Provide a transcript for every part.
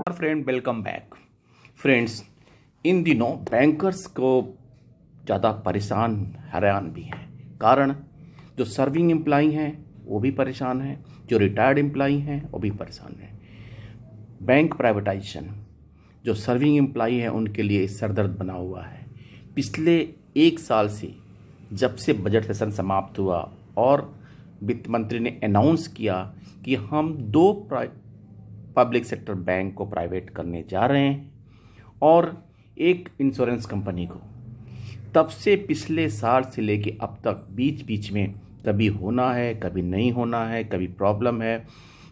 Friend welcome back. Friends, इन दिनों bankers को ज़्यादा परेशान हैरान भी हैं। कारण जो सर्विंग एम्प्लॉई हैं वो भी परेशान हैं, जो रिटायर्ड एम्प्लॉई हैं वो भी परेशान हैं। बैंक प्राइवेटाइजेशन जो सर्विंग एम्प्लॉई हैं उनके लिए सरदर्द बना हुआ है। पिछले एक साल से जब से बजट सेशन समाप्त हुआ और वित्त मंत्री ने अनाउंस किया कि हम 2 पब्लिक सेक्टर बैंक को प्राइवेट करने जा रहे हैं और एक इंश्योरेंस कंपनी को, तब से पिछले साल से लेके अब तक बीच बीच में कभी होना है, कभी नहीं होना है, कभी प्रॉब्लम है,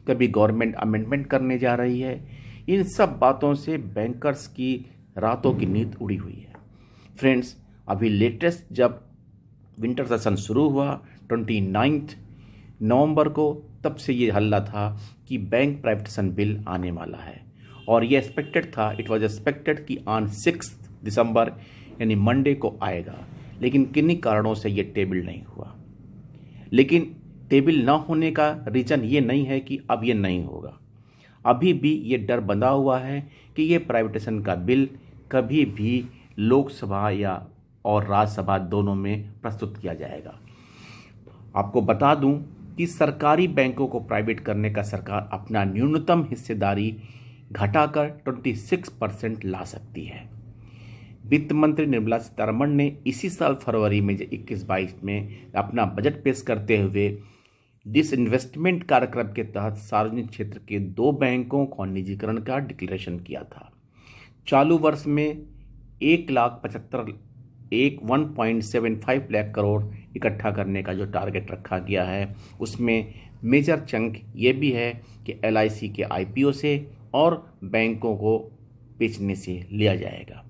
कभी गवर्नमेंट अमेंडमेंट करने जा रही है। इन सब बातों से बैंकर्स की रातों की नींद उड़ी हुई है। फ्रेंड्स, अभी लेटेस्ट जब विंटर सेशन शुरू हुआ 29 नवंबर को, तब से ये हल्ला था कि बैंक प्राइवेटाइजेशन बिल आने वाला है और ये इट वाज एक्सपेक्टेड कि ऑन 6 दिसंबर यानी मंडे को आएगा। लेकिन किन्हीं कारणों से ये टेबल नहीं हुआ। लेकिन टेबल ना होने का रीज़न ये नहीं है कि अब ये नहीं होगा। अभी भी ये डर बंधा हुआ है कि ये प्राइवेटाइजेशन का बिल कभी भी लोकसभा या और राज्यसभा दोनों में प्रस्तुत किया जाएगा। आपको बता दूं कि सरकारी बैंकों को प्राइवेट करने का सरकार अपना न्यूनतम हिस्सेदारी घटाकर 26% ला सकती है। वित्त मंत्री निर्मला सीतारमण ने इसी साल फरवरी में 21-22 में अपना बजट पेश करते हुए डिसइन्वेस्टमेंट कार्यक्रम के तहत सार्वजनिक क्षेत्र के 2 बैंकों को निजीकरण का डिक्लेरेशन किया था। चालू वर्ष में 1.75 लाख करोड़ इकट्ठा करने का जो टारगेट रखा गया है, उसमें मेजर चंक ये भी है कि LIC के IPO से और बैंकों को बेचने से लिया जाएगा।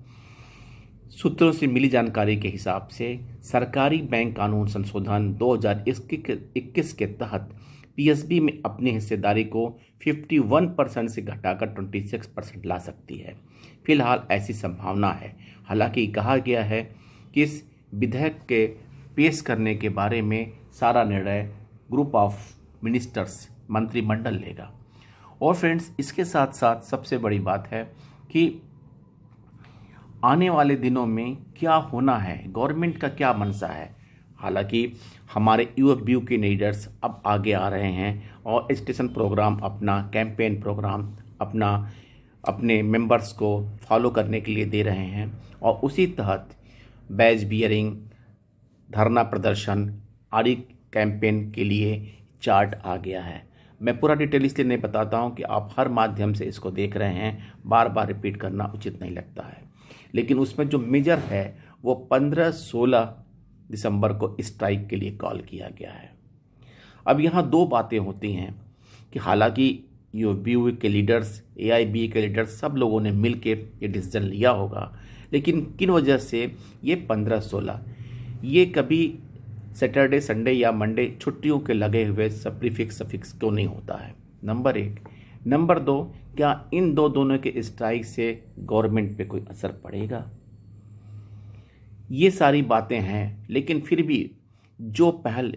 सूत्रों से मिली जानकारी के हिसाब से सरकारी बैंक कानून संशोधन 2021 के तहत PSB में अपनी हिस्सेदारी को 51% से घटाकर 26% ला सकती है। फिलहाल ऐसी संभावना है। हालांकि कहा गया है कि इस विधेयक के पेश करने के बारे में सारा निर्णय ग्रुप ऑफ मिनिस्टर्स मंत्रिमंडल लेगा। और फ्रेंड्स, इसके साथ साथ सबसे बड़ी बात है कि आने वाले दिनों में क्या होना है, गवर्नमेंट का क्या मंशा है। हालांकि हमारे UFBU के लीडर्स अब आगे आ रहे हैं और एजुकेशन प्रोग्राम, अपना कैंपेन प्रोग्राम अपने मेंबर्स को फॉलो करने के लिए दे रहे हैं और उसी तहत बैज बियरिंग, धरना प्रदर्शन आदि कैंपेन के लिए चार्ट आ गया है। मैं पूरा डिटेल इसलिए नहीं बताता हूं कि आप हर माध्यम से इसको देख रहे हैं, बार बार रिपीट करना उचित नहीं लगता है। लेकिन उसमें जो मेजर है वो 15-16 दिसंबर को स्ट्राइक के लिए कॉल किया गया है। अब यहाँ 2 बातें होती हैं कि हालांकि UFBU के लीडर्स, AIB के लीडर्स, सब लोगों ने मिल के ये डिसीजन लिया होगा, लेकिन किन वजह से ये 15-16 ये कभी सैटरडे, संडे या मंडे छुट्टियों के लगे हुए प्रीफिक्स सफिक्स क्यों नहीं होता है? नंबर 1। नंबर 2, क्या इन दोनों के स्ट्राइक से गवर्नमेंट पे कोई असर पड़ेगा? ये सारी बातें हैं, लेकिन फिर भी जो पहल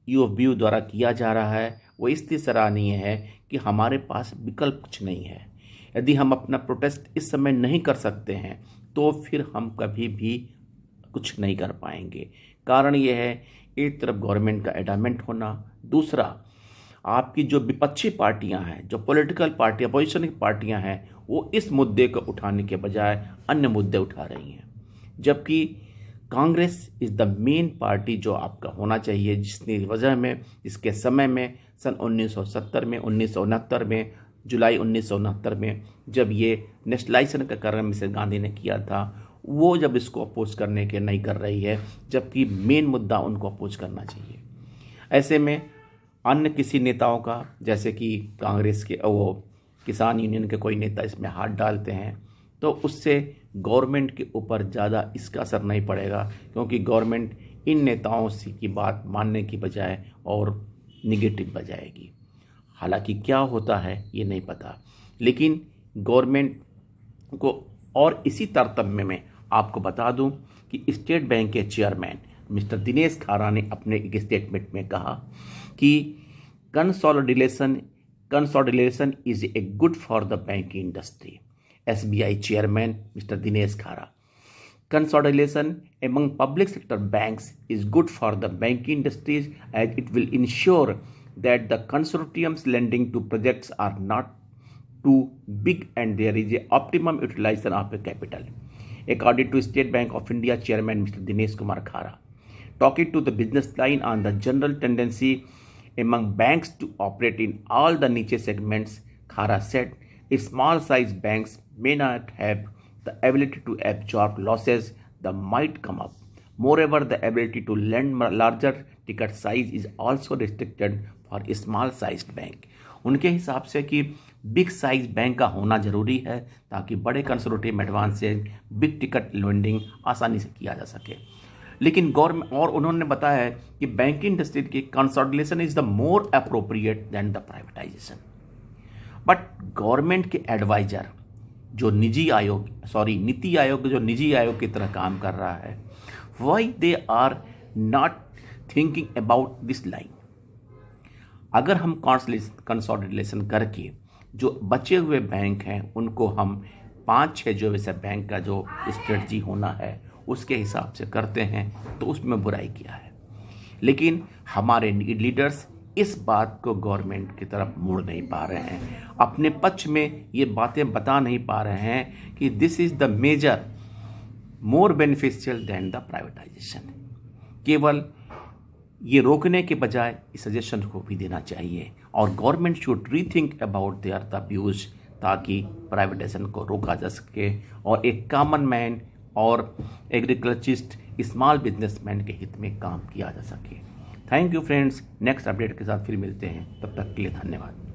UFBU द्वारा किया जा रहा है वो इसलिए सराहनीय है कि हमारे पास विकल्प कुछ नहीं है। यदि हम अपना प्रोटेस्ट इस समय नहीं कर सकते हैं तो फिर हम कभी भी कुछ नहीं कर पाएंगे। कारण ये है, एक तरफ गवर्नमेंट का एडामेंट होना, दूसरा आपकी जो विपक्षी पार्टियां हैं, जो पॉलिटिकल पार्टियां, अपोजिशन पार्टियां हैं, वो इस मुद्दे को उठाने के बजाय अन्य मुद्दे उठा रही हैं। जबकि Congress is the main party जो आपका होना चाहिए, जिसने वजह में इसके समय में सन 1970 में, 1969 में, जुलाई 1969 में जब ये नेशनलाइजेशन का कार्य मिस्टर गांधी ने किया था, वो जब इसको अपोज करने के नहीं कर रही है, जबकि मेन मुद्दा उनको अपोज करना चाहिए। ऐसे में अन्य किसी नेताओं का, जैसे कि कांग्रेस के वो किसान यूनियन के कोई नेता इसमें हाथ डालते हैं तो उससे गवर्नमेंट के ऊपर ज़्यादा इसका असर नहीं पड़ेगा, क्योंकि गवर्नमेंट इन नेताओं से की बात मानने की बजाय और निगेटिव बजाएगी। हालांकि क्या होता है ये नहीं पता, लेकिन गवर्नमेंट को, और इसी तारतम्य में आपको बता दूं कि स्टेट बैंक के चेयरमैन मिस्टर दिनेश खारा ने अपने एक स्टेटमेंट में कहा कि consolidation consolidation is a good for the banking industry. SBI Chairman Mr. Dinesh Khara. Consolidation among public sector banks is good for the banking industries as it will ensure that the consortiums lending to projects are not too big and there is a optimum utilization of a capital. According to State Bank of India Chairman Mr. Dinesh Kumar Khara, talking to the business line on the general tendency among banks to operate in all the niche segments, Khara said, small size banks may not have the ability to absorb losses that might come up. Moreover, the ability to lend larger ticket size is also restricted for small sized bank. उनके हिसाब से कि big size bank का होना जरूरी है ताकि बड़े कंसोर्टियम एडवांस से बिग टिकट लेंडिंग आसानी से किया जा सके। लेकिन गवर्नमेंट और उन्होंने बताया है कि बैंकिंग इंडस्ट्री की consolidation is the more appropriate than the privatisation. But government के एडवाइजर जो नीति आयोग जो निजी आयोग की तरह काम कर रहा है, why they are not thinking about this line. अगर हम कंसोलिडेशन करके जो बचे हुए बैंक हैं उनको हम 5-6 जो वैसे बैंक का जो स्ट्रेटजी होना है उसके हिसाब से करते हैं तो उसमें बुराई क्या है। लेकिन हमारे लीडर्स इस बात को गवर्नमेंट की तरफ मोड़ नहीं पा रहे हैं, अपने पक्ष में ये बातें बता नहीं पा रहे हैं कि this is the major more beneficial than the privatisation. केवल ये रोकने के बजाय इस सजेशन को भी देना चाहिए और government should rethink about their the views ताकि प्राइवेटाइजेशन को रोका जा सके और एक कॉमन मैन और एग्रीकल्चरिस्ट स्मॉल बिजनेसमैन के हित में काम किया जा सके। Thank you friends, next update के साथ फिर मिलते हैं, तब तक के लिए धन्यवाद।